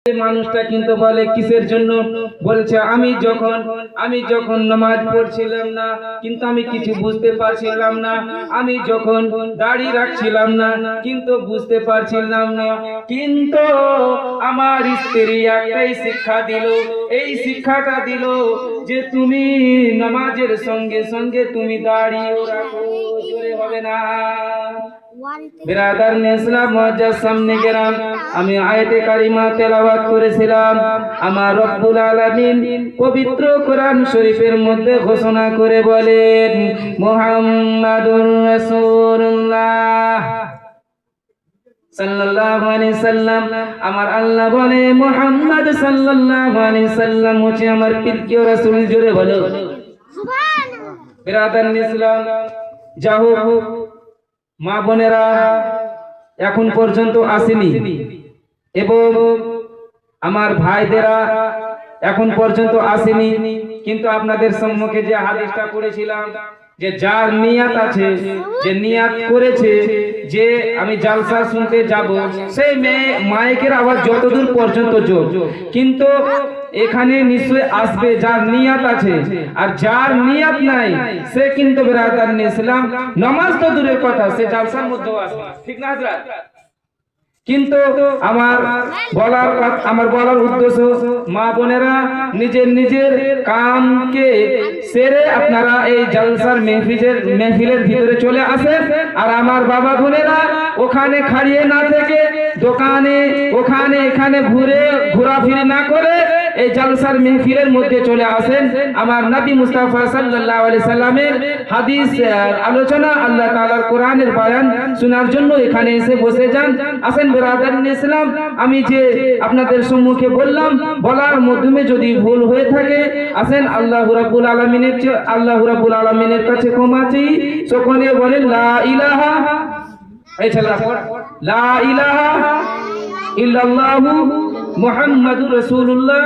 মানুষটা কিন্তু বলে কিসের জন্য, বলছে আমি যখন নামাজ পড়ছিলাম না, কিন্তু আমি কিছু বুঝতে পারছিলাম না, আমি যখন দাড়ি রাখছিলাম না কিন্তু বুঝতে পারছিলাম না, কিন্তু আমার স্ত্রী একটাই শিক্ষা দিল, এই শিক্ষাটা দিল যে তুমি নামাজের সঙ্গে সঙ্গে তুমি দাড়িও রাখো। জোরে হবে না? বিরাদার ইসলাম মুআজ্জাজ সামনে গেলাম, আমি আয়াতে কারিমা তেলাওয়াত করেছিলাম। আমার রব্বুল আলামিন পবিত্র কোরআন শরীফের মধ্যে ঘোষণা করে বলেন, মুহাম্মাদুর রাসূলুল্লাহ সাল্লাল্লাহু আলাইহি সাল্লাম। আমার আল্লাহ বলে মুহাম্মদ সাল্লাল্লাহু আলাইহি সাল্লাম হচ্ছে আমার প্রিয় রাসূল। জোরে বলো সুবহানাল্লাহ। বিরাদার ইসলাম, যাহো মা বোনেরা এখন পর্যন্ত আসেনি এবং আমার ভাইদেরা এখন পর্যন্ত আসেনি, কিন্তু আপনাদের সম্মুখে যে হাদিসটা পড়েছিলাম, যে যার নিয়াত আছে, যে নিয়াত করেছে যে আমি জালসা শুনতে যাব, সেই মাইকের আওয়াজ যতদূর পর্যন্ত জোর, কিন্তু এখানে নিশ্চয় আসবে যার নিয়াত আছে। আর যার নিয়াত নাই সে কিন্তু বিরাদার ইসলাম নামাজ তো দূরের কথা, সে জালসার মধ্যেও আসবে, ঠিক না হযরত? কিন্তু আমার বলার উদ্দেশ্য, মা বোনেরা নিজের কামকে সেরে আপনারা এই জালসার মেহফিলের ভিতরে চলে আসেন। আর আমার বাবা বোনেরা ওখানে খাড়িয়ে না থেকে দোকানে ওখানে এখানে ঘোরাফিরি না করে এই জালসার মেহফিলের মধ্যে চলে আসেন। আমার নবী মুস্তাফা সাল্লাল্লাহু আলাইহি সাল্লামের হাদিস আলোচনা, আল্লাহ তাআলার কোরআনের বয়ান শোনার জন্য এখানে এসে বসে যান। আসেন বিরাদার ইসলাম, আমি যে আপনাদের সম্মুখে বলার মাধ্যমে যদি ভুল হয়ে থাকে, আসেন আল্লাহ রাব্বুল আলামিনের কাছে ক্ষমা চাই। সকলে বলেন লা ইলাহা, এই ছেলেরা লা ইলাহা ইল্লাল্লাহু মুহাম্মাদুর রাসূলুল্লাহ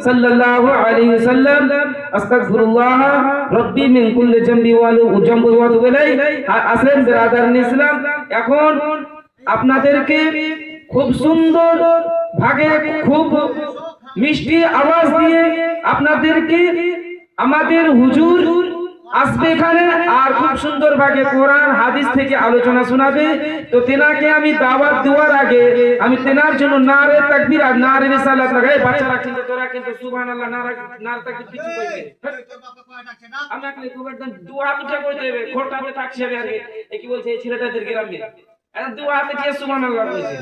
সাল্লাল্লাহু আলাইহি ওয়াসাল্লাম, আস্তাগফিরুল্লাহ রাব্বি মিন কুল্লি জামবি ওয়া আতুবু ইলাইহি। আসেন বিরাদার ইসলাম, এখন আপনাদেরকে খুব সুন্দর ভাগে খুব মিষ্টি আওয়াজ দিয়ে আপনাদেরকে আমাদের হুজুর আসবে এখানে আর খুব সুন্দর ভাগে কোরআন হাদিস থেকে আলোচনা শোনাবে। তো তেনাকে আমি দাওয়াত দেওয়ার আগে আমি তেনার জন্য নারে তাকবীর আর নারে রিসালাত লাগাই। বাচ্চারা কিন্তু তোরা কিন্তু সুবহানাল্লাহ নারে তাকবীর কিছু কইবে, আমি একলে খুব একদম দুয়া উঠে কই দেবে, খোটাবে থাকছে আগে এ কি বলছে এই ছেলেটাদের গ্রামে, দুয়া হাতে দিয়ে সুবহানাল্লাহ কইছে।